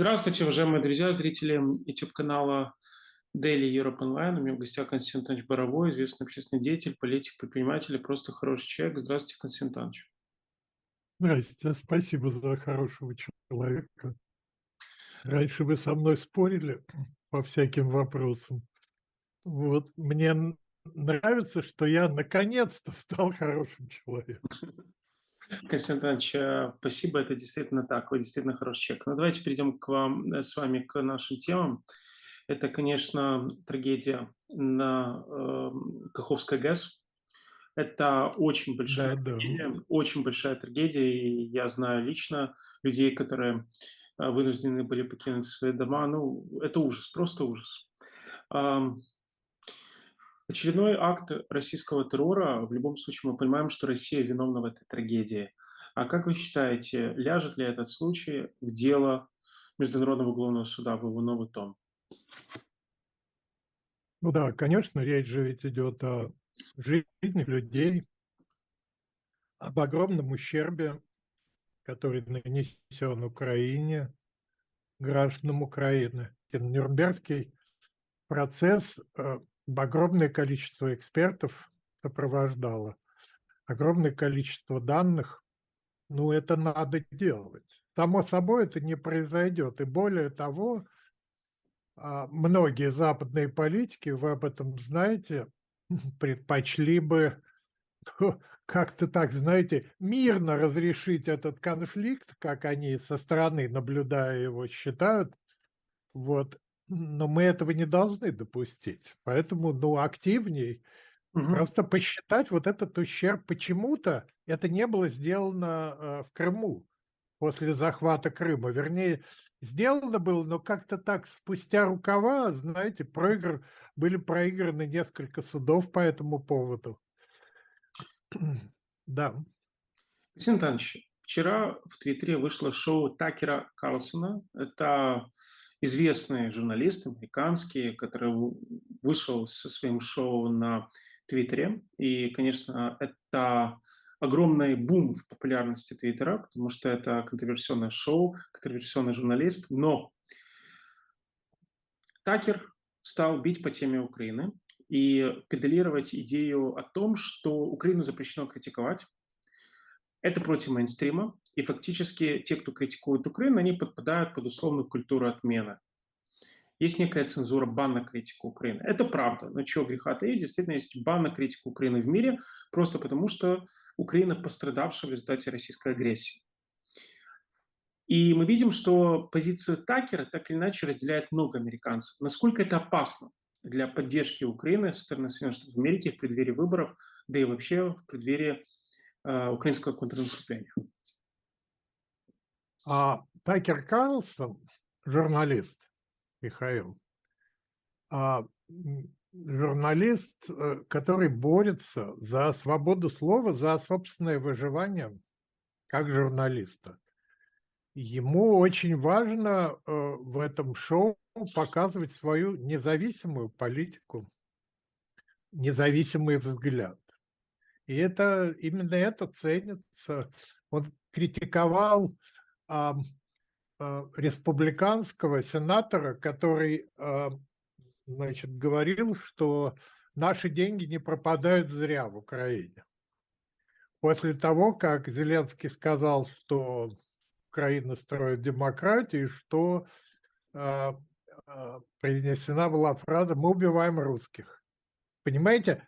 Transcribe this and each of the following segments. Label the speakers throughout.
Speaker 1: Здравствуйте, уважаемые друзья, зрители YouTube-канала Daily Europe Online. У меня в гостях Константин Антонович Боровой, известный общественный деятель, политик, предприниматель и просто хороший человек. Здравствуйте, Константин Антонович.
Speaker 2: Здрасте, спасибо за хорошего человека. Раньше вы со мной спорили по всяким вопросам. Вот мне нравится, что я наконец-то стал хорошим человеком.
Speaker 1: Константин Антонович, спасибо, это действительно так, вы действительно хороший человек. Но давайте перейдем к вам, с вами к нашим темам. Это, конечно, трагедия на Каховской ГЭС. Это
Speaker 2: Да, да.
Speaker 1: очень большая трагедия, и я знаю лично людей, которые вынуждены были покинуть свои дома. Ну, это ужас, просто ужас. Ам, Очередной акт российского террора. В любом случае мы понимаем, что Россия виновна в этой трагедии. А как вы считаете, ляжет ли этот случай в дело Международного уголовного суда в его новый том?
Speaker 2: Ну да, конечно, речь же ведь идет о жизни людей, об огромном ущербе, который нанесен Украине, гражданам Украины. Нюрнбергский процесс огромное количество экспертов сопровождало, огромное количество данных. Ну, это надо делать. Само собой это не произойдет. И более того, многие западные политики, вы об этом знаете, предпочли бы как-то так, знаете, мирно разрешить этот конфликт, как они со стороны, наблюдая его, считают. Вот. Но мы этого не должны допустить. Поэтому, ну, активней
Speaker 1: Мгм.
Speaker 2: просто посчитать вот этот ущерб. Почему-то это не было сделано, в Крыму после захвата Крыма. Вернее, сделано было, но как-то так спустя рукава, знаете, были проиграны несколько судов по этому поводу. Да.
Speaker 1: Константин Антонович, вчера в Твиттере вышло шоу Такера Карлсона. Это известный журналист американский, который вышел со своим шоу на Твиттере. И, конечно, это огромный бум в популярности Твиттера, потому что это контроверсионное шоу, контроверсионный журналист. Но Такер стал бить по теме Украины и педалировать идею о том, что Украину запрещено критиковать. Это против мейнстрима, и фактически те, кто критикует Украину, они подпадают под условную культуру отмены. Есть некая цензура, бан на критику Украины. Это правда. Но чего греха таить, действительно есть бан на критику Украины в мире, просто потому что Украина пострадавшая в результате российской агрессии. И мы видим, что позицию Такера так или иначе разделяет много американцев. Насколько это опасно для поддержки Украины со стороны Соединенных Штатов Америки в преддверии выборов, да и вообще в преддверии украинского контрнаступления?
Speaker 2: Такер Карлсон, журналист, Михаил, журналист, который борется за свободу слова, за собственное выживание как журналиста. Ему очень важно, в этом шоу показывать свою независимую политику, независимый взгляд. И именно это ценится. Он критиковал, республиканского сенатора, который, значит, говорил, что наши деньги не пропадают зря в Украине. После того, как Зеленский сказал, что Украина строит демократию, что произнесена была фраза «мы убиваем русских». Понимаете?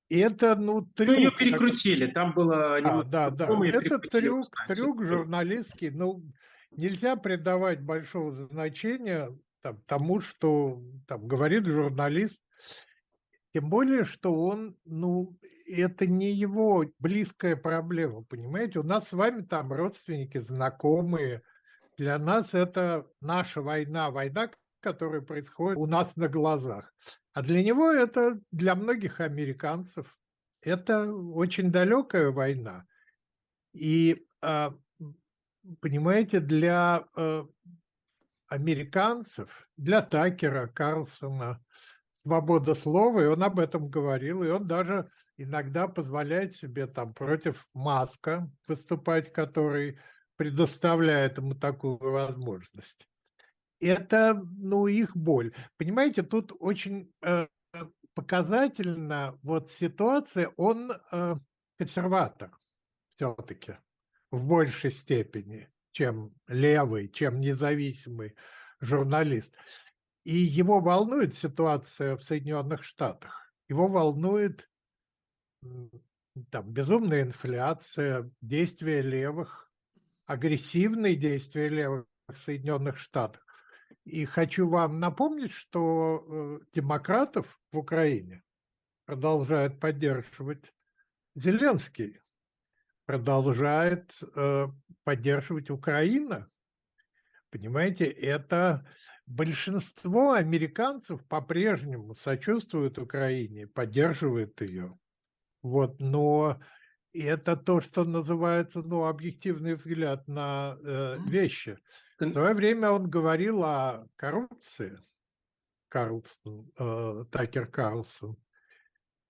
Speaker 2: Это, ну,
Speaker 1: Ну, ее
Speaker 2: трюк такой.
Speaker 1: перекрутили, там было немного
Speaker 2: Да.
Speaker 1: по-другому, и
Speaker 2: Это
Speaker 1: перекрутили, вы знаете.
Speaker 2: трюк журналистский. Ну, нельзя придавать большого значения тому, что там говорит журналист. Тем более, что он, ну, это не его близкая проблема, понимаете? У нас с вами там родственники, знакомые. Для нас это наша война, которая происходит у нас на глазах. А для него это, для многих американцев, это очень далекая война. И, понимаете, для американцев, для Такера Карлсона свобода слова, и он об этом говорил, и он даже иногда позволяет себе там против Маска выступать, который предоставляет ему такую возможность. это, ну, их боль. Понимаете, тут очень показательна вот ситуация, он консерватор все-таки в большей степени, чем левый, чем независимый журналист. И его волнует ситуация в Соединенных Штатах. Его волнует м, там безумная инфляция, действия левых, агрессивные действия левых в Соединенных Штатах. И хочу вам напомнить, что демократов в Украине продолжает поддерживать Зеленский, продолжает поддерживать Украина. Понимаете, это большинство американцев по-прежнему сочувствуют Украине, поддерживают ее. Вот, но это то, что называется, ну, объективный взгляд на
Speaker 1: Мгм.
Speaker 2: вещи. В
Speaker 1: Кон
Speaker 2: свое время он говорил о коррупции, Такер Карлсон.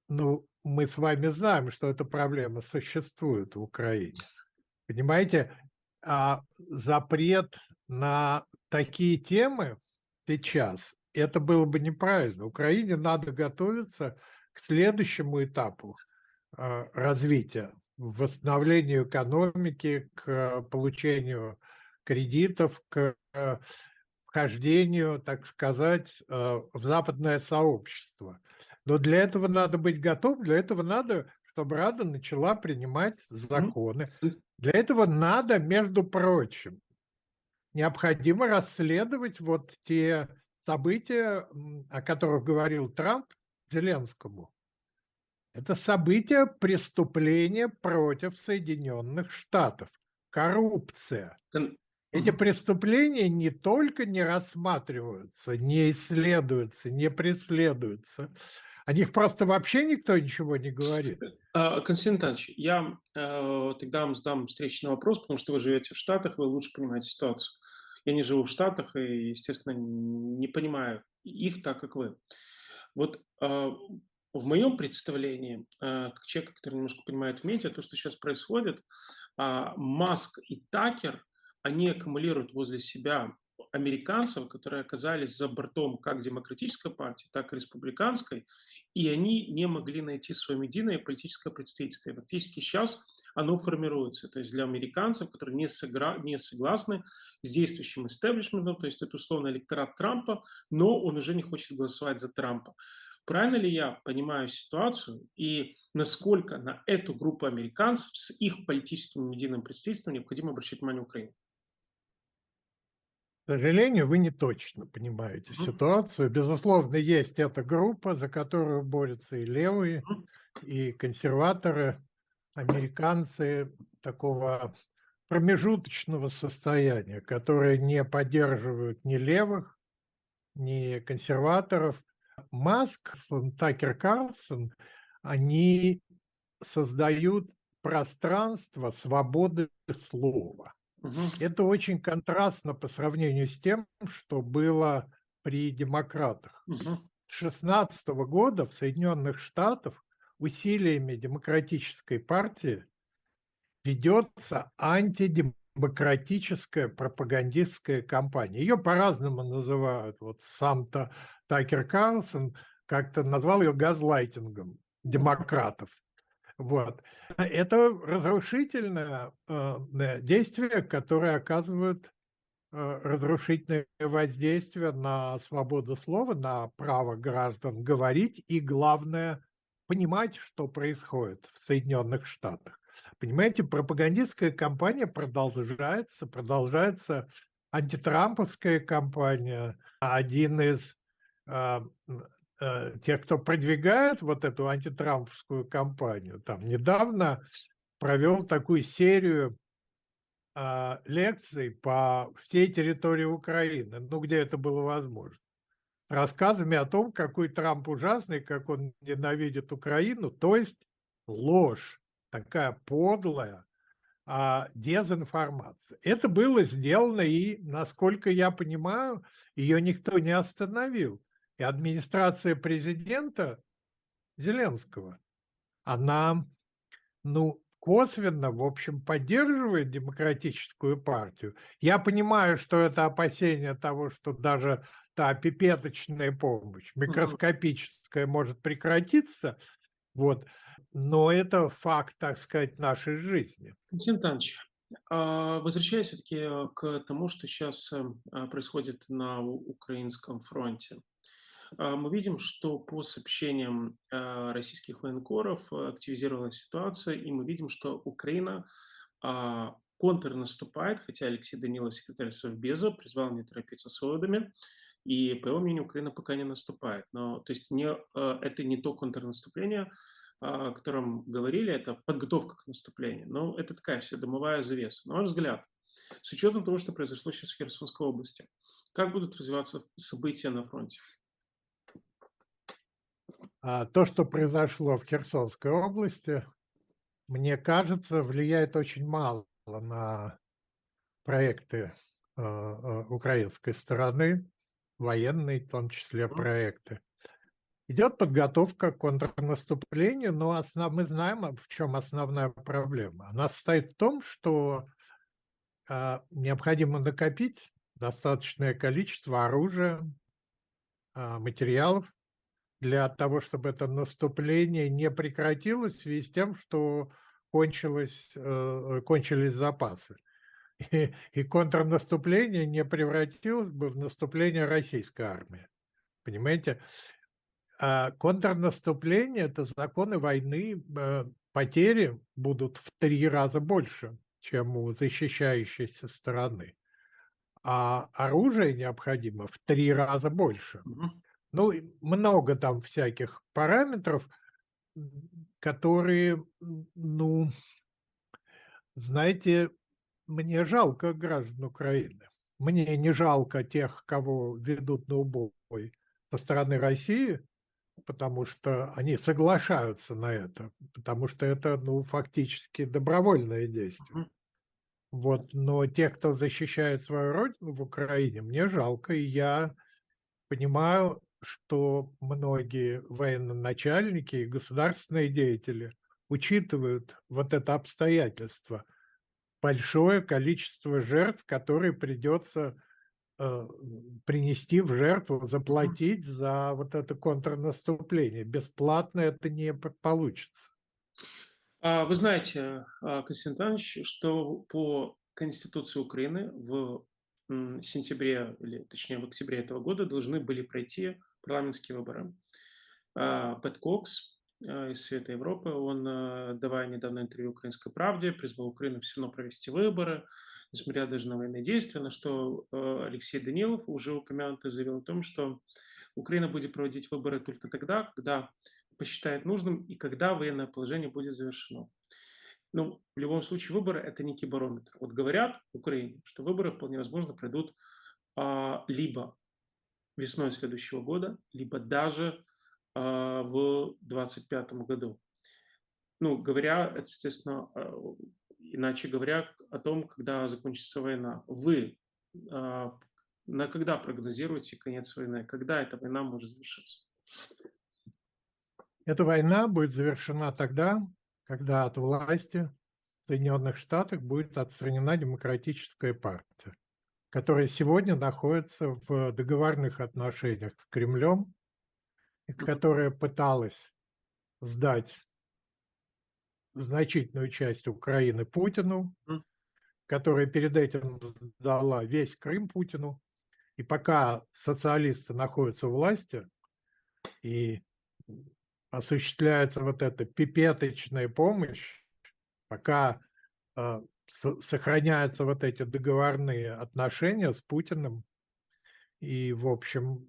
Speaker 2: Ну, мы с вами знаем, что эта проблема существует в Украине. Понимаете, запрет на такие темы сейчас, это было бы неправильно. Украине надо готовиться к следующему этапу развития, восстановлению экономики, к получению кредитов, к вхождению, так сказать, в западное сообщество. Но для этого надо быть готовым, для этого надо, чтобы Рада начала принимать
Speaker 1: Мгм.
Speaker 2: законы.
Speaker 1: Кон
Speaker 2: Для этого надо, между прочим, необходимо расследовать вот те события, о которых говорил Трамп Зеленскому. Это события преступления против Соединенных Штатов. Коррупция.
Speaker 1: кон
Speaker 2: Эти
Speaker 1: Мгм.
Speaker 2: преступления не только не рассматриваются, не исследуются, не преследуются, о них просто вообще никто ничего не говорит.
Speaker 1: Константин Иванович, я, тогда вам задам встречный вопрос, потому что вы живете в Штатах, вы лучше понимаете ситуацию. Я не живу в Штатах и, естественно, не понимаю их так, как вы. Вот, в моем представлении, как человека, который немножко понимает в медиа, то, что сейчас происходит, Маск и Такер, они аккумулируют возле себя американцев, которые оказались за бортом как демократической партии, так и республиканской, и они не могли найти свое медийное политическое представительство. И фактически сейчас оно формируется. То есть для американцев, которые не согласны с действующим истеблишментом, то есть это условно электорат Трампа, но он уже не хочет голосовать за Трампа. Правильно ли я понимаю ситуацию и насколько на эту группу американцев с их политическим медийным представительством необходимо обращать внимание Украине?
Speaker 2: К сожалению, вы не точно понимаете
Speaker 1: Мгм.
Speaker 2: ситуацию. Безусловно, есть эта группа, за которую борются и левые,
Speaker 1: Мгм.
Speaker 2: и консерваторы, американцы такого промежуточного состояния, которые не поддерживают ни левых, ни консерваторов. Маск, Такер Карлсон, они создают пространство свободы слова.
Speaker 1: Мгм.
Speaker 2: Это очень контрастно по сравнению с тем, что было при демократах.
Speaker 1: Мгм.
Speaker 2: С 2016 года в Соединенных Штатах усилиями демократической партии ведется антидемократическая пропагандистская кампания. Ее по-разному называют. Вот сам-то Такер Карлсон как-то назвал ее газлайтингом демократов. Вот. Это разрушительное действие, которое оказывает разрушительное воздействие на свободу слова, на право граждан говорить и, главное, понимать, что происходит в Соединенных Штатах. Понимаете, пропагандистская кампания продолжается антитрамповская кампания. Один из а, тех, кто продвигает вот эту антитрамповскую кампанию, там недавно провел такую серию лекций по всей территории Украины, ну, где это было возможно, с рассказами о том, какой Трамп ужасный, как он ненавидит Украину, то есть ложь, такая подлая дезинформация. Это было сделано, и, насколько я понимаю, ее никто не остановил. И администрация президента Зеленского, она, ну, косвенно, в общем, поддерживает демократическую партию. Я понимаю, что это опасение того, что даже та пипеточная помощь,
Speaker 1: Мгм.
Speaker 2: микроскопическая, может прекратиться, вот, но это факт, так сказать, нашей жизни.
Speaker 1: Константин Иванович, возвращаясь все-таки к тому, что сейчас происходит на украинском фронте. Мы видим, что по сообщениям российских военкоров активизировалась ситуация, и мы видим, что Украина контрнаступает, хотя Алексей Данилов, секретарь Совбеза, призвал не торопиться с выводами, и, по его мнению, Украина пока не наступает. Но, то есть это не то контрнаступление, о котором говорили, это подготовка к наступлению. Но это такая вся дымовая завеса. На ваш взгляд, с учетом того, что произошло сейчас в Херсонской области, как будут развиваться события на фронте?
Speaker 2: То, что произошло в Херсонской области, мне кажется, влияет очень мало на проекты украинской стороны, военные в том числе
Speaker 1: Мгм.
Speaker 2: проекты. Идет подготовка к контрнаступлению, но мы знаем, в чем основная проблема. Она состоит в том, что необходимо накопить достаточное количество оружия, материалов для того, чтобы это наступление не прекратилось в связи с тем, что кончились запасы. И контрнаступление не превратилось бы в наступление российской армии. Понимаете? Контрнаступление – это законы войны, потери будут в 3 раза больше, чем у защищающейся стороны, а оружие необходимо в 3 раза больше.
Speaker 1: Мгм.
Speaker 2: Ну, и много там всяких параметров, которые, ну, знаете, мне жалко граждан Украины. Мне не жалко тех, кого ведут на убой со стороны России, потому что они соглашаются на это, потому что это, ну, фактически добровольное действие.
Speaker 1: Мгм.
Speaker 2: Вот, но тех, кто защищает свою родину в Украине, мне жалко, и я понимаю, что многие военачальники и государственные деятели учитывают вот это обстоятельство, большое количество жертв, которые придется принести в жертву,
Speaker 1: Мгм.
Speaker 2: заплатить за вот это контрнаступление. Бесплатно это не получится.
Speaker 1: Вы знаете, Константин Иванович, что по Конституции Украины в сентябре, или точнее в октябре этого года должны были пройти парламентские выборы. Пэт Кокс из Совета Европы, он, давая недавно интервью «Украинской правде», призвал Украину все равно провести выборы, несмотря даже на военные действия, на что Алексей Данилов, уже упомянутый, заявил о том, что Украина будет проводить выборы только тогда, когда посчитает нужным и когда военное положение будет завершено. Ну, в любом случае, выборы – это некий барометр. Вот говорят в Украине, что выборы вполне возможно пройдут либо весной следующего года, либо даже в 2025 году. Ну, говоря, это, естественно, иначе говоря, о том, когда закончится война. Вы а, на когда прогнозируете конец войны? Когда эта война может завершиться?
Speaker 2: Эта война будет завершена тогда, когда от власти в Соединенных Штатах будет отстранена демократическая партия, которая сегодня находится в договорных отношениях с Кремлем и
Speaker 1: Мгм.
Speaker 2: которая пыталась сдать значительную часть Украины Путину,
Speaker 1: Мгм.
Speaker 2: которая перед этим сдала весь Крым Путину. И пока социалисты находятся у власти и осуществляется вот эта пипеточная помощь, пока сохраняются вот эти договорные отношения с Путиным, и, в общем,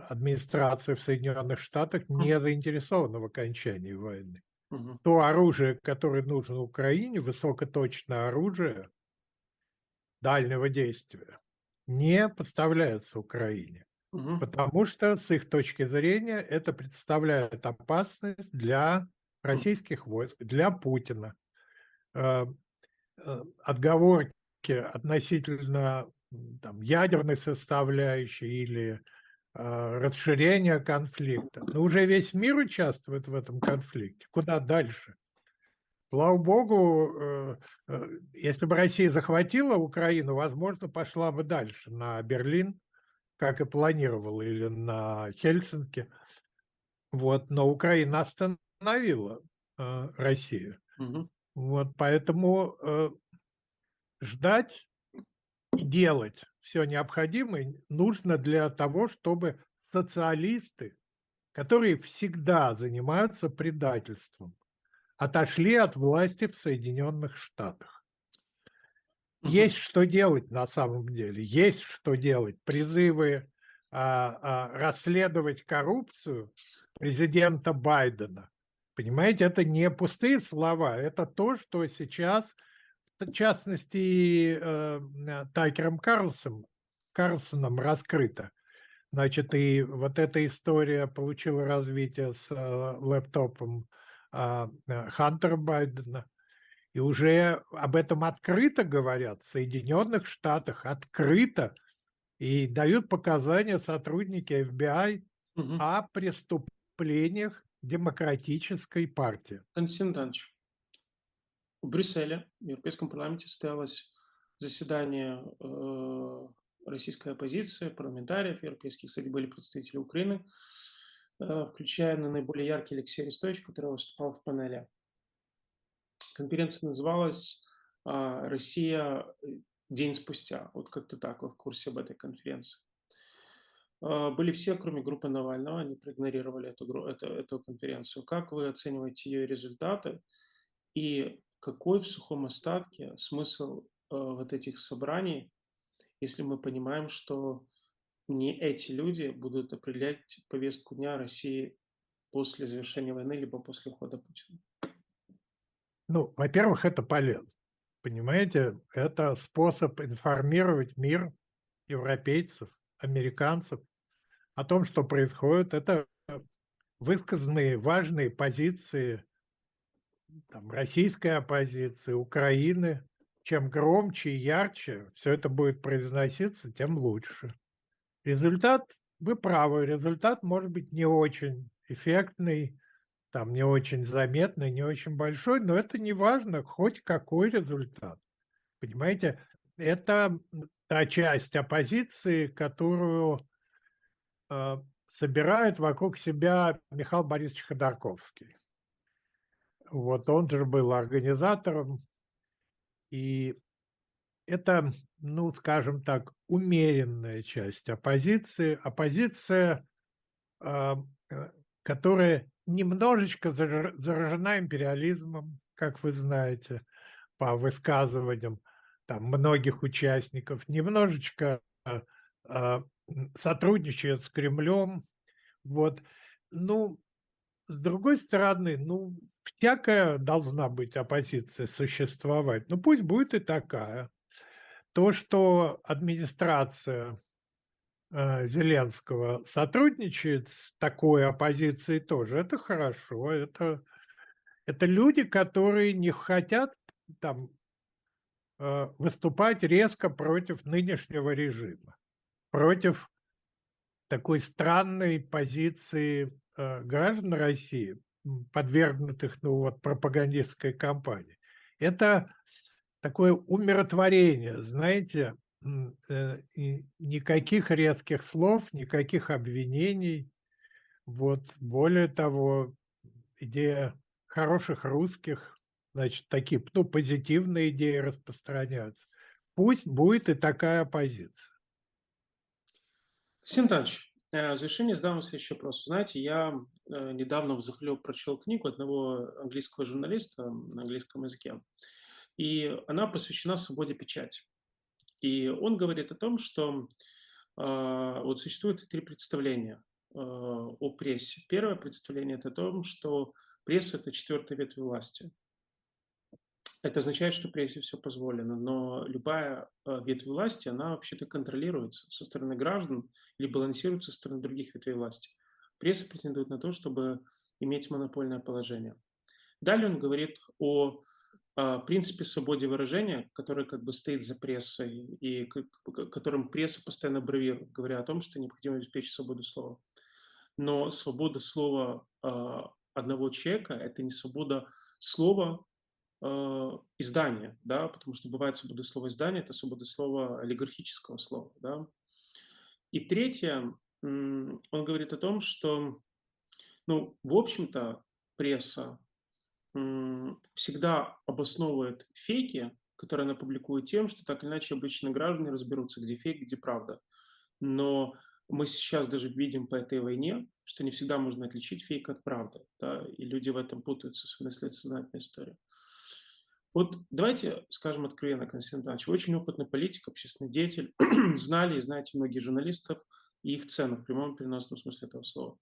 Speaker 2: администрация в Соединенных Штатах
Speaker 1: Мгм.
Speaker 2: не заинтересована в окончании войны.
Speaker 1: Мгм.
Speaker 2: То оружие, которое нужно Украине, высокоточное оружие дальнего действия, не поставляется Украине,
Speaker 1: Мгм.
Speaker 2: потому что, с их точки зрения, это представляет опасность для
Speaker 1: Мгм.
Speaker 2: российских войск, для Путина. Э, Отговорки относительно там, ядерной составляющей или расширения конфликта. Но уже весь мир участвует в этом конфликте. Куда дальше? Слава богу, если бы Россия захватила Украину, возможно, пошла бы дальше на Берлин, как и планировала, или на Хельсинки. Вот, но Украина остановила Россию.
Speaker 1: Мгм.
Speaker 2: Вот, поэтому ждать и делать все необходимое нужно для того, чтобы социалисты, которые всегда занимаются предательством, отошли от власти в Соединенных Штатах.
Speaker 1: Мгм.
Speaker 2: Есть что делать на самом деле, есть что делать. Призывы расследовать коррупцию президента Байдена. Понимаете, это не пустые слова, это то, что сейчас, в частности, Такером Карлсоном раскрыто. Значит, и вот эта история получила развитие с лэптопом Хантера Байдена. И уже об этом открыто говорят в Соединенных Штатах, открыто, и дают показания сотрудники FBI
Speaker 1: Мгм.
Speaker 2: о преступлениях Демократической партии.
Speaker 1: Константин Иванович, в Брюсселе, в Европейском парламенте состоялось заседание российской оппозиции, парламентариев европейских, кстати, были представители Украины, включая наиболее яркий Алексей Арестович, который выступал в панели. Конференция называлась «Россия день спустя». Вот как-то так, вы в курсе об этой конференции. Были все, кроме группы Навального, они проигнорировали эту конференцию. Как вы оцениваете ее результаты и какой в сухом остатке смысл вот этих собраний, если мы понимаем, что не эти люди будут определять повестку дня России после завершения войны либо после ухода Путина?
Speaker 2: Ну, во-первых, это полезно. Понимаете, это способ информировать мир, европейцев, американцев о том, что происходит. Это высказанные важные позиции там, российской оппозиции, Украины. Чем громче и ярче все это будет произноситься, тем лучше. Результат, вы правы, результат может быть не очень эффектный, там не очень заметный, не очень большой, но это не важно, хоть какой результат. Понимаете, это та часть оппозиции, которую собирает вокруг себя Михаил Борисович Ходорковский. Вот он же был организатором, и это, ну, скажем так, умеренная часть оппозиции. Оппозиция, а, э, которая немножечко заражена империализмом, как вы знаете, по высказываниям там многих участников, немножечко сотрудничает с Кремлем. Вот. Ну, с другой стороны, ну, всякая должна быть оппозиция существовать. Ну, пусть будет и такая. То, что администрация Зеленского сотрудничает с такой оппозицией тоже, это хорошо. Это люди, которые не хотят там выступать резко против нынешнего режима, против такой странной позиции граждан России, подвергнутых, ну, вот, пропагандистской кампании. Это такое умиротворение, знаете, и никаких резких слов, никаких обвинений. Вот, более того, идея хороших русских, значит, такие, ну, позитивные идеи распространяются. Пусть будет и такая позиция.
Speaker 1: Константин Иванович, в завершение задам вам следующий вопрос. Знаете, я недавно взахлеб прочел книгу одного английского журналиста на английском языке, и она посвящена свободе печати. И он говорит о том, что вот существует три представления о прессе. Первое представление – это о том, что пресса – это четвертая ветвь власти. Это означает, что прессе все позволено, но любая ветвь власти, она вообще-то контролируется со стороны граждан или балансируется со стороны других ветвей власти. Пресса претендует на то, чтобы иметь монопольное положение. Далее он говорит о принципе свободы выражения, который как бы стоит за прессой и которым пресса постоянно бравирует, говоря о том, что необходимо обеспечить свободу слова. Но свобода слова одного человека – это не свобода слова издания, да, потому что бывает свобода слова издания, это свобода слова олигархического слова, да. И третье, он говорит о том, что, ну, в общем-то, пресса всегда обосновывает фейки, которые она публикует тем, что так или иначе обычные граждане разберутся, где фейк, где правда. Но мы сейчас даже видим по этой войне, что не всегда можно отличить фейк от правды, да, и люди в этом путаются, особенно если это сознательная история. Вот давайте скажем откровенно, Константин Иванович, вы очень опытный политик, общественный деятель, знали и знаете многих журналистов и их цену в прямом и переносном смысле этого слова.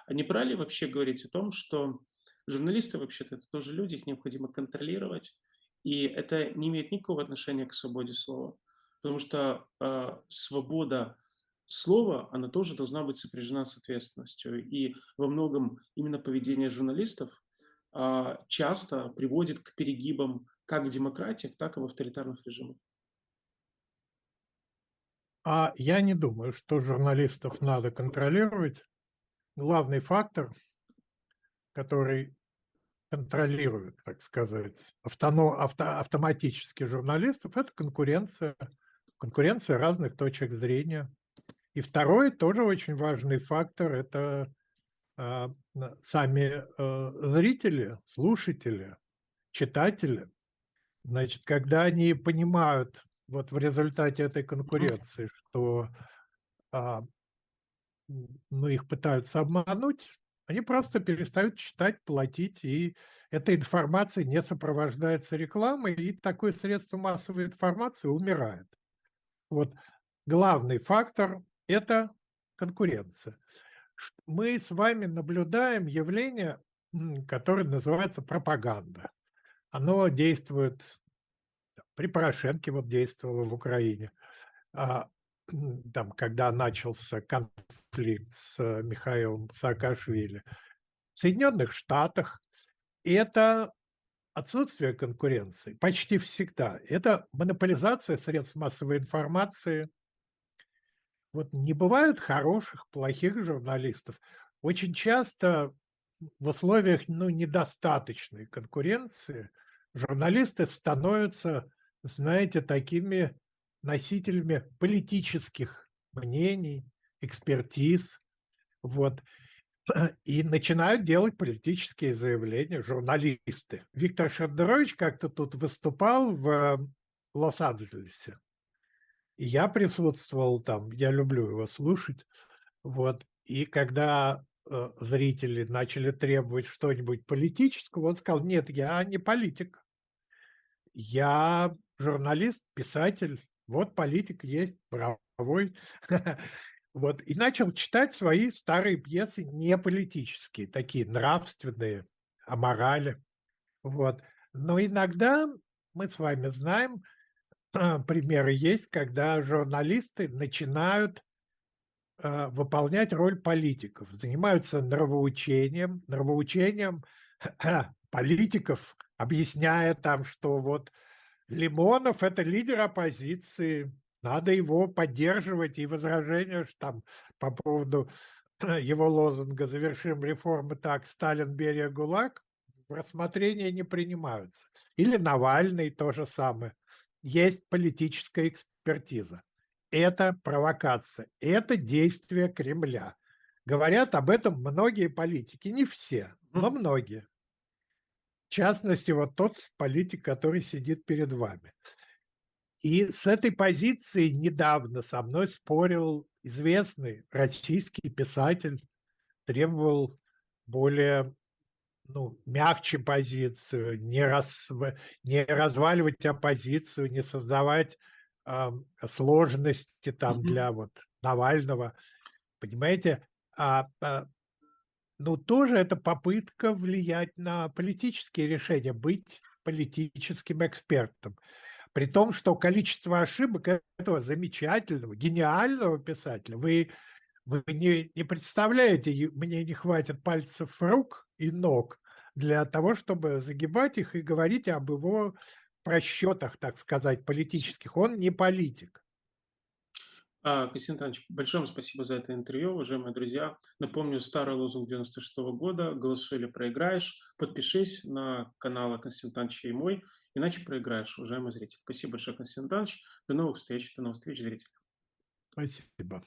Speaker 1: А не пора ли вообще говорить о том, что журналисты вообще-то это тоже люди, их необходимо контролировать, и это не имеет никакого отношения к свободе слова, потому что свобода слова, она тоже должна быть сопряжена с ответственностью, и во многом именно поведение журналистов часто приводит к перегибам как в демократиях, так и в авторитарных режимах.
Speaker 2: А я не думаю, что журналистов надо контролировать. Главный фактор, который контролирует, так сказать, автоматически журналистов, это конкуренция, конкуренция разных точек зрения. И второй, тоже очень важный фактор, это сами зрители, слушатели, читатели. Значит, когда они понимают вот в результате этой
Speaker 1: Мгм.
Speaker 2: конкуренции, что а, ну, их пытаются обмануть, они просто перестают читать, платить, и эта информация не сопровождается рекламой, и такое средство массовой информации умирает. Вот главный фактор – это конкуренция. Мы с вами наблюдаем явление, которое называется пропаганда. Оно действует, при Порошенке вот действовало в Украине, а, там, когда начался конфликт с Михаилом Саакашвили. В Соединенных Штатах это отсутствие конкуренции почти всегда. Это монополизация средств массовой информации. Вот не бывает хороших, плохих журналистов. Очень часто в условиях, ну, недостаточной конкуренции журналисты становятся, знаете, такими носителями политических мнений, экспертиз, вот, и начинают делать политические заявления журналисты. Виктор Шендерович как-то тут выступал в Лос-Анджелесе, и я присутствовал там, я люблю его слушать. Вот. И когда зрители начали требовать что-нибудь политического, он сказал: нет, я не политик, я журналист, писатель, вот политик есть, правовой. Вот. И начал читать свои старые пьесы не политические, такие нравственные, о морали. Вот. Но иногда мы с вами знаем, примеры есть, когда журналисты начинают выполнять роль политиков, занимаются нравоучением политиков, объясняя там, что вот Лимонов – это лидер оппозиции, надо его поддерживать, и возражения что там по поводу его лозунга «Завершим реформы так, Сталин, Берия, ГУЛАГ» в рассмотрение не принимаются. Или Навальный – то же самое. Есть политическая экспертиза. Это провокация, это действие Кремля. Говорят об этом многие политики, не все, но
Speaker 1: Мгм.
Speaker 2: многие. В частности, вот тот политик, который сидит перед вами. И с этой позиции недавно со мной спорил известный российский писатель, требовал более, ну, мягче позицию, не разваливать оппозицию, не создавать сложности там
Speaker 1: Мгм.
Speaker 2: для вот Навального. Понимаете, ну, тоже это попытка влиять на политические решения, быть политическим экспертом. При том, что количество ошибок этого замечательного, гениального писателя, вы не представляете, мне не хватит пальцев рук и ног для того, чтобы загибать их и говорить об его просчетах, так сказать, политических. Он не политик.
Speaker 1: Константин Иванович, большое вам спасибо за это интервью, уважаемые друзья. Напомню, старый лозунг 96 года: «Голосуй или проиграешь». Подпишись на каналы Константина Ивановича и мой, иначе проиграешь, уважаемый зритель. Спасибо большое, Константин Иванович. До новых встреч, зрители.
Speaker 2: Спасибо.